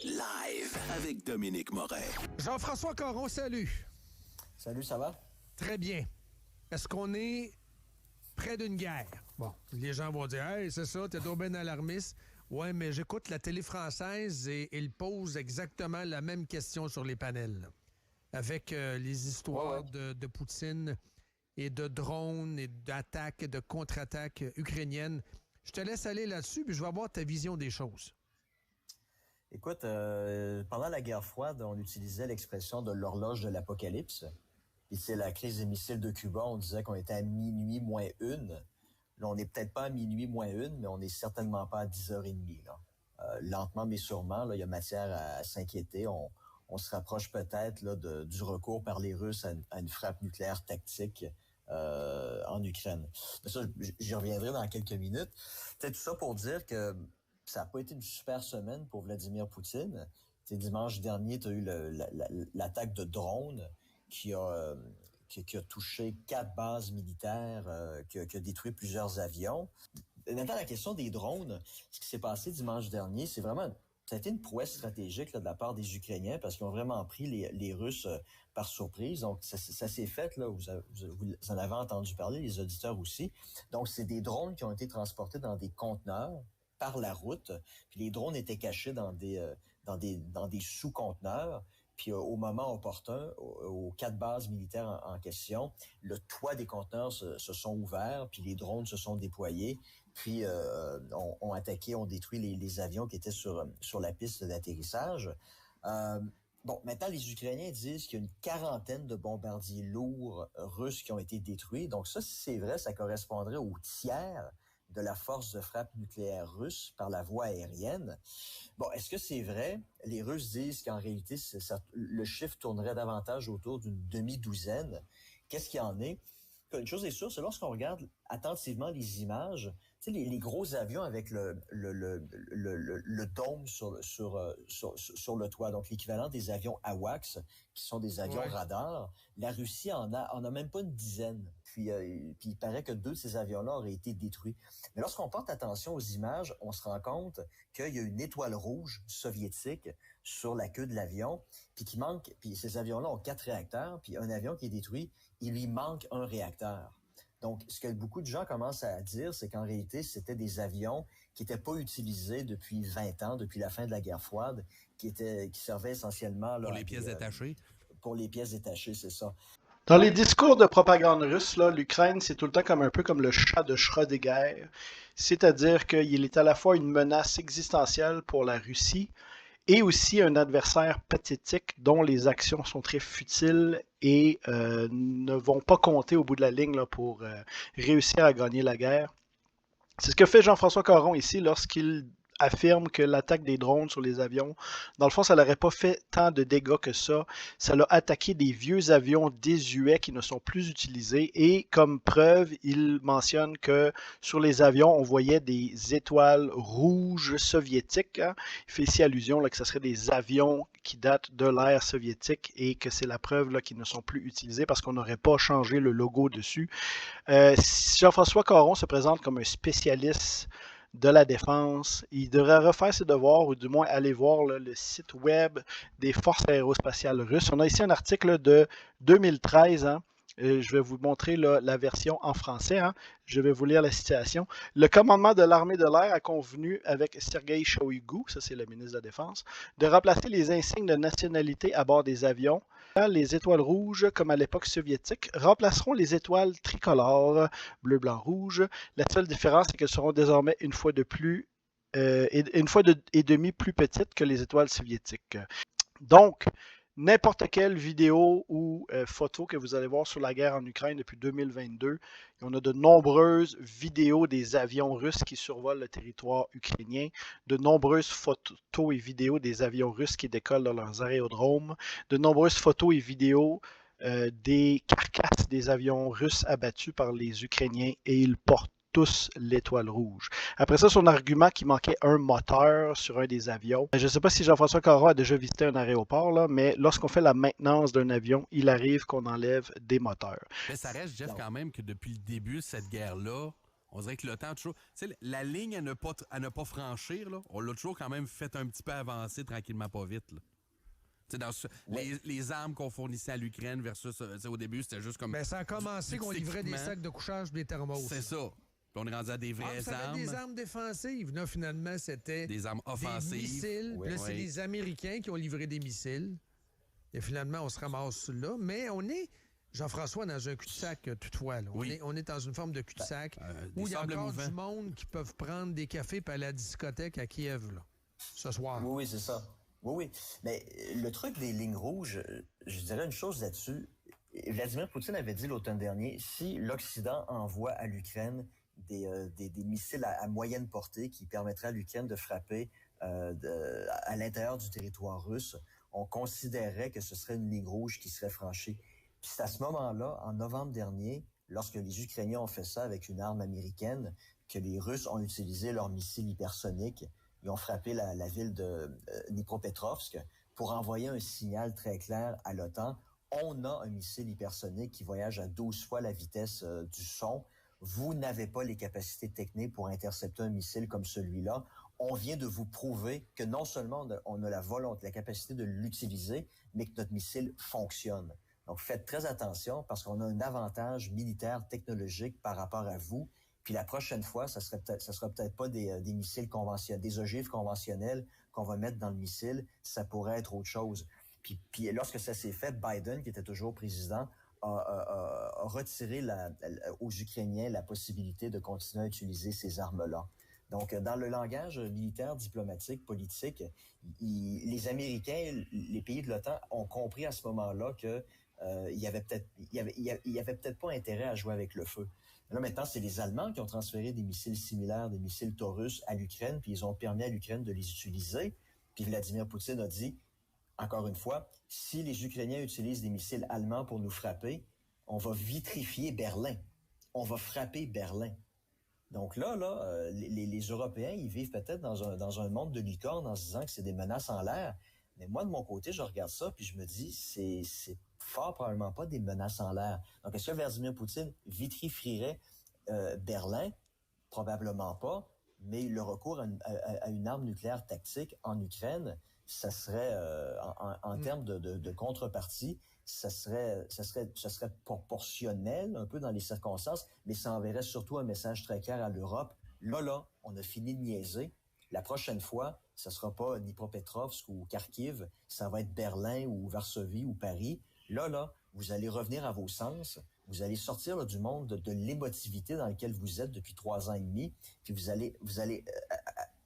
Live avec Dominique Moret. Jean-François Caron, salut. Salut, ça va? Très bien. Est-ce qu'on est près d'une guerre? Bon, les gens vont dire « Hey, c'est ça, t'es donc bien alarmiste. » Ouais, mais j'écoute la télé française et ils posent exactement la même question sur les panels. Là. Avec les histoires de Poutine et de drones et d'attaques et de contre-attaques ukrainiennes. Je te laisse aller là-dessus, puis je vais avoir ta vision des choses. Écoute, pendant la guerre froide, on utilisait l'expression de l'horloge de l'apocalypse. Puis c'est la crise des missiles de Cuba, on disait qu'on était à minuit moins une. Là, on n'est peut-être pas à minuit moins une, mais on n'est certainement pas à 10h30. Là. Lentement mais sûrement, là, il y a matière à s'inquiéter. On se rapproche peut-être là, du recours par les Russes à une frappe nucléaire tactique en Ukraine. Mais ça, j'y reviendrai dans quelques minutes. C'est tout ça pour dire que ça n'a pas été une super semaine pour Vladimir Poutine. T'sais, dimanche dernier, tu as eu l'attaque de drones qui a touché 4 bases militaires, qui a détruit plusieurs avions. Maintenant, la question des drones, ce qui s'est passé dimanche dernier, ça a été une prouesse stratégique là, de la part des Ukrainiens parce qu'ils ont vraiment pris les Russes par surprise. Donc, ça s'est fait, là, vous en avez entendu parler, les auditeurs aussi. Donc, c'est des drones qui ont été transportés dans des conteneurs par la route, puis les drones étaient cachés dans des sous-conteneurs, puis au moment opportun, aux 4 bases militaires en question, le toit des conteneurs se sont ouverts, puis les drones se sont déployés, puis ont attaqué, ont détruit les avions qui étaient sur la piste d'atterrissage. Bon, maintenant, les Ukrainiens disent qu'il y a une quarantaine de bombardiers lourds russes qui ont été détruits. Donc ça, si c'est vrai, ça correspondrait au tiers de la force de frappe nucléaire russe par la voie aérienne. Bon, est-ce que c'est vrai? Les Russes disent qu'en réalité, le chiffre tournerait davantage autour d'une demi-douzaine. Qu'est-ce qu'il y en est? Une chose est sûre, c'est lorsqu'on regarde attentivement les images, tu sais, les gros avions avec le dôme sur le toit, donc l'équivalent des avions AWACS, qui sont des avions radars, la Russie en a même pas une dizaine. Puis il paraît que 2 de ces avions-là auraient été détruits. Mais lorsqu'on porte attention aux images, on se rend compte qu'il y a une étoile rouge soviétique sur la queue de l'avion, puis ces avions-là ont 4 réacteurs, puis un avion qui est détruit, il lui manque un réacteur. Donc, ce que beaucoup de gens commencent à dire, c'est qu'en réalité, c'était des avions qui n'étaient pas utilisés depuis 20 ans, depuis la fin de la guerre froide, qui servaient essentiellement... Là, pour les pièces détachées. Pour les pièces détachées, c'est ça. Dans les discours de propagande russe, là, l'Ukraine, c'est tout le temps comme un peu comme le chat de Schrödinger. C'est-à-dire qu'il est à la fois une menace existentielle pour la Russie et aussi un adversaire pathétique dont les actions sont très futiles et ne vont pas compter au bout de la ligne là, pour réussir à gagner la guerre. C'est ce que fait Jean-François Caron ici lorsqu'il affirme que l'attaque des drones sur les avions, dans le fond, ça n'aurait pas fait tant de dégâts que ça. Ça l'a attaqué des vieux avions désuets qui ne sont plus utilisés. Et comme preuve, il mentionne que sur les avions, on voyait des étoiles rouges soviétiques. Hein. Il fait ici allusion là, que ce serait des avions qui datent de l'ère soviétique et que c'est la preuve là, qu'ils ne sont plus utilisés parce qu'on n'aurait pas changé le logo dessus. Jean-François Caron se présente comme un spécialiste de la défense. Il devrait refaire ses devoirs ou du moins aller voir là, le site web des forces aérospatiales russes. On a ici un article de 2013. Hein. Je vais vous montrer là, la version en français. Hein. Je vais vous lire la citation. Le commandement de l'armée de l'air a convenu avec Sergueï Shoigu, ça c'est le ministre de la Défense, de remplacer les insignes de nationalité à bord des avions. Les étoiles rouges, comme à l'époque soviétique, remplaceront les étoiles tricolores, bleu, blanc, rouge. La seule différence, c'est qu'elles seront désormais une fois et demie plus petites que les étoiles soviétiques. Donc, n'importe quelle vidéo ou photo que vous allez voir sur la guerre en Ukraine depuis 2022, on a de nombreuses vidéos des avions russes qui survolent le territoire ukrainien, de nombreuses photos et vidéos des avions russes qui décollent dans leurs aérodromes, de nombreuses photos et vidéos des carcasses des avions russes abattus par les Ukrainiens et ils portent tous l'étoile rouge. Après ça, son argument qu'il manquait un moteur sur un des avions. Je ne sais pas si Jean-François Caron a déjà visité un aéroport, là, mais lorsqu'on fait la maintenance d'un avion, il arrive qu'on enlève des moteurs. Mais ça reste, Jeff, quand même, que depuis le début de cette guerre-là, On dirait que l'OTAN, toujours, tu sais, la ligne à ne pas franchir, là, on l'a toujours quand même fait un petit peu avancer tranquillement, pas vite. Là. Les armes qu'on fournissait à l'Ukraine versus, au début, c'était juste comme... Ben, ça a commencé qu'on livrait des sacs de couchage, des thermos. C'est ça. Puis on est rendu à des vraies ça armes. avait des armes défensives. Là, finalement, c'était des armes offensives. Des missiles. Oui. Puis là, c'est les Américains qui ont livré des missiles. Et finalement, on se ramasse là. Mais on est, Jean-François, dans un cul-de-sac toutefois. Là. Oui. On est dans une forme de cul-de-sac des où il y a sables encore mouvants. du monde qui peuvent prendre des cafés et aller à la discothèque à Kiev là, ce soir. Oui, c'est ça. Oui. Mais le truc des lignes rouges, je dirais une chose là-dessus. Vladimir Poutine avait dit l'automne dernier, si l'Occident envoie à l'Ukraine des missiles à moyenne portée qui permettraient à l'Ukraine de frapper à l'intérieur du territoire russe, on considérerait que ce serait une ligne rouge qui serait franchie. Puis c'est à ce moment-là, en novembre dernier, lorsque les Ukrainiens ont fait ça avec une arme américaine, que les Russes ont utilisé leurs missiles hypersoniques. Ils ont frappé la ville de Dnipropetrovsk pour envoyer un signal très clair à l'OTAN. On a un missile hypersonique qui voyage à 12 fois la vitesse du son. Vous n'avez pas les capacités techniques pour intercepter un missile comme celui-là. On vient de vous prouver que non seulement on a la volonté, la capacité de l'utiliser, mais que notre missile fonctionne. Donc, faites très attention parce qu'on a un avantage militaire technologique par rapport à vous. Puis la prochaine fois, ça sera peut-être pas des missiles conventionnels, des ogives conventionnels qu'on va mettre dans le missile. Ça pourrait être autre chose. Puis lorsque ça s'est fait, Biden, qui était toujours président, a retiré aux Ukrainiens la possibilité de continuer à utiliser ces armes-là. Donc, dans le langage militaire, diplomatique, politique, les Américains, les pays de l'OTAN ont compris à ce moment-là que il y avait peut-être pas intérêt à jouer avec le feu. Là, maintenant, c'est les Allemands qui ont transféré des missiles similaires, des missiles Taurus à l'Ukraine, puis ils ont permis à l'Ukraine de les utiliser. Puis Vladimir Poutine a dit, encore une fois, si les Ukrainiens utilisent des missiles allemands pour nous frapper, on va vitrifier Berlin. On va frapper Berlin. Donc là, les Européens, ils vivent peut-être dans un monde de licorne en se disant que c'est des menaces en l'air. Mais moi, de mon côté, je regarde ça puis je me dis, c'est fort probablement pas des menaces en l'air. Donc, est-ce que Vladimir Poutine vitrifierait Berlin? Probablement pas. Mais le recours à une arme nucléaire tactique en Ukraine, ça serait, en termes de contrepartie, ça serait proportionnel un peu dans les circonstances, mais ça enverrait surtout un message très clair à l'Europe. Là, on a fini de niaiser. La prochaine fois, ça sera pas Dnipropetrovsk ou Kharkiv, ça va être Berlin ou Varsovie ou Paris. Là, vous allez revenir à vos sens, vous allez sortir là, du monde de l'émotivité dans lequel vous êtes depuis 3 ans et demi, puis vous allez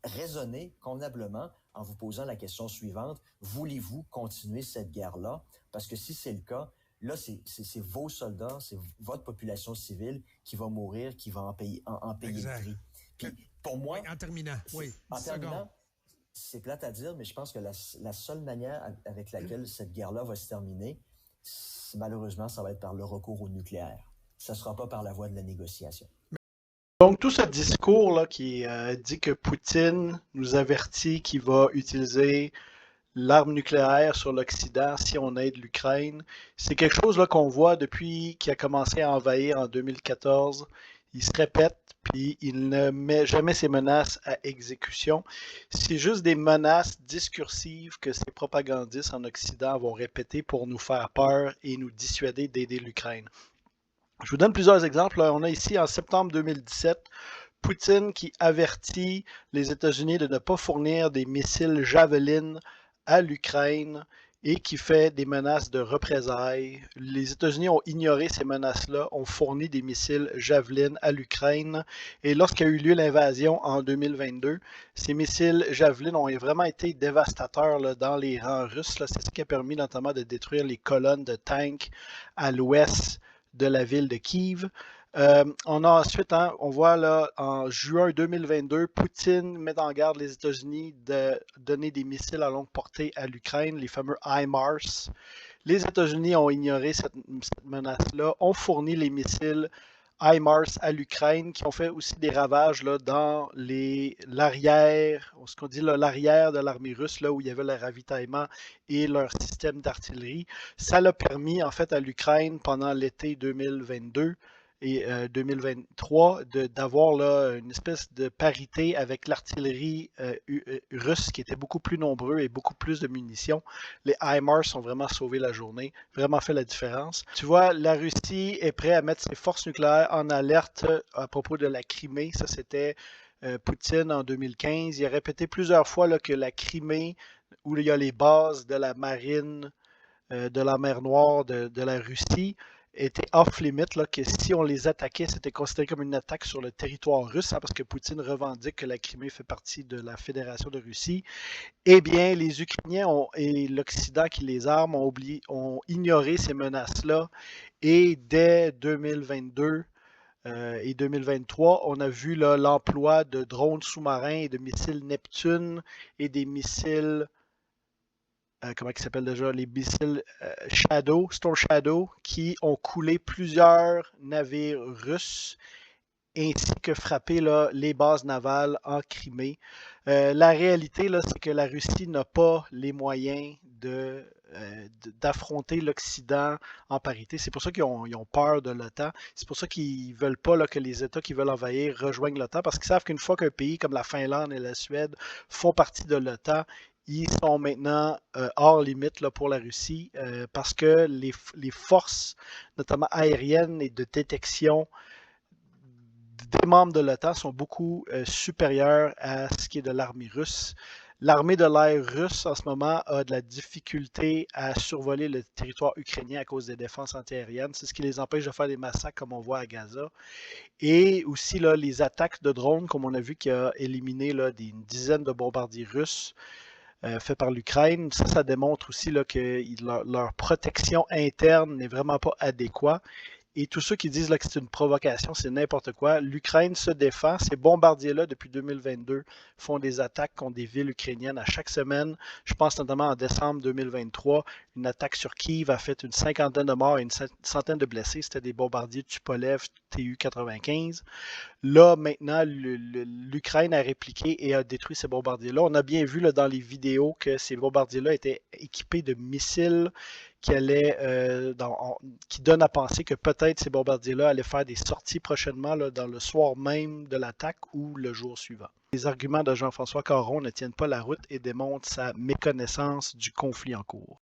raisonner convenablement en vous posant la question suivante, voulez-vous continuer cette guerre-là? Parce que si c'est le cas, là, c'est vos soldats, c'est votre population civile qui va mourir, qui va en payer le prix. Puis, pour moi... Oui, en terminant, c'est plate à dire, mais je pense que la seule manière avec laquelle cette guerre-là va se terminer, malheureusement, ça va être par le recours au nucléaire. Ça ne sera pas par la voie de la négociation. Donc, tout ce discours-là qui dit que Poutine nous avertit qu'il va utiliser l'arme nucléaire sur l'Occident si on aide l'Ukraine, c'est quelque chose là, qu'on voit depuis qu'il a commencé à envahir en 2014. Il se répète, puis il ne met jamais ses menaces à exécution. C'est juste des menaces discursives que ces propagandistes en Occident vont répéter pour nous faire peur et nous dissuader d'aider l'Ukraine. Je vous donne plusieurs exemples. Là, on a ici en septembre 2017, Poutine qui avertit les États-Unis de ne pas fournir des missiles Javelin à l'Ukraine et qui fait des menaces de représailles. Les États-Unis ont ignoré ces menaces-là, ont fourni des missiles Javelin à l'Ukraine. Et lorsqu'a eu lieu l'invasion en 2022, ces missiles Javelin ont vraiment été dévastateurs là, dans les rangs russes. Là. C'est ce qui a permis notamment de détruire les colonnes de tanks à l'ouest de la ville de Kiev. On a ensuite, on voit là, en juin 2022, Poutine met en garde les États-Unis de donner des missiles à longue portée à l'Ukraine, les fameux HIMARS. Les États-Unis ont ignoré cette menace-là, ont fourni les missiles HIMARS à l'Ukraine, qui ont fait aussi des ravages là, dans l'arrière, ce qu'on dit l'arrière de l'armée russe, là où il y avait le ravitaillement et leur système d'artillerie. Ça l'a permis en fait à l'Ukraine pendant l'été 2022 et 2023 d'avoir là une espèce de parité avec l'artillerie russe qui était beaucoup plus nombreux et beaucoup plus de munitions. Les HIMARS ont vraiment sauvé la journée, vraiment fait la différence. Tu vois, la Russie est prête à mettre ses forces nucléaires en alerte à propos de la Crimée. Ça, c'était Poutine en 2015. Il a répété plusieurs fois là, que la Crimée, où il y a les bases de la marine de la mer Noire de la Russie, était off-limit, là, que si on les attaquait, c'était considéré comme une attaque sur le territoire russe, hein, parce que Poutine revendique que la Crimée fait partie de la Fédération de Russie. Eh bien, les Ukrainiens et l'Occident qui les arme ont ignoré ces menaces-là, et dès 2022 et 2023, on a vu l'emploi de drones sous-marins et de missiles Neptune et des missiles comment ils s'appellent déjà, les missiles Storm Shadow, qui ont coulé plusieurs navires russes, ainsi que frappé là, les bases navales en Crimée. La réalité, là, c'est que la Russie n'a pas les moyens d'affronter l'Occident en parité. C'est pour ça qu'ils ont peur de l'OTAN. C'est pour ça qu'ils ne veulent pas là, que les États qui veulent envahir rejoignent l'OTAN, parce qu'ils savent qu'une fois qu'un pays comme la Finlande et la Suède font partie de l'OTAN, ils sont maintenant hors limite là, pour la Russie parce que les forces, notamment aériennes et de détection des membres de l'OTAN, sont beaucoup supérieures à ce qui est de l'armée russe. L'armée de l'air russe, en ce moment, a de la difficulté à survoler le territoire ukrainien à cause des défenses antiaériennes. C'est ce qui les empêche de faire des massacres comme on voit à Gaza. Et aussi là, les attaques de drones, comme on a vu qui a éliminé là, une dizaine de bombardiers russes fait par l'Ukraine. Ça démontre aussi là, que leur protection interne n'est vraiment pas adéquate. Et tous ceux qui disent là, que c'est une provocation, c'est n'importe quoi. L'Ukraine se défend. Ces bombardiers-là, depuis 2022, font des attaques contre des villes ukrainiennes à chaque semaine. Je pense notamment en décembre 2023, une attaque sur Kiev a fait une cinquantaine de morts et une centaine de blessés. C'était des bombardiers Tupolev Tu-95. Là, maintenant, l'Ukraine a répliqué et a détruit ces bombardiers-là. On a bien vu là, dans les vidéos que ces bombardiers-là étaient équipés de missiles qui donnent à penser que peut-être ces bombardiers-là allaient faire des sorties prochainement là, dans le soir même de l'attaque ou le jour suivant. Les arguments de Jean-François Caron ne tiennent pas la route et démontrent sa méconnaissance du conflit en cours.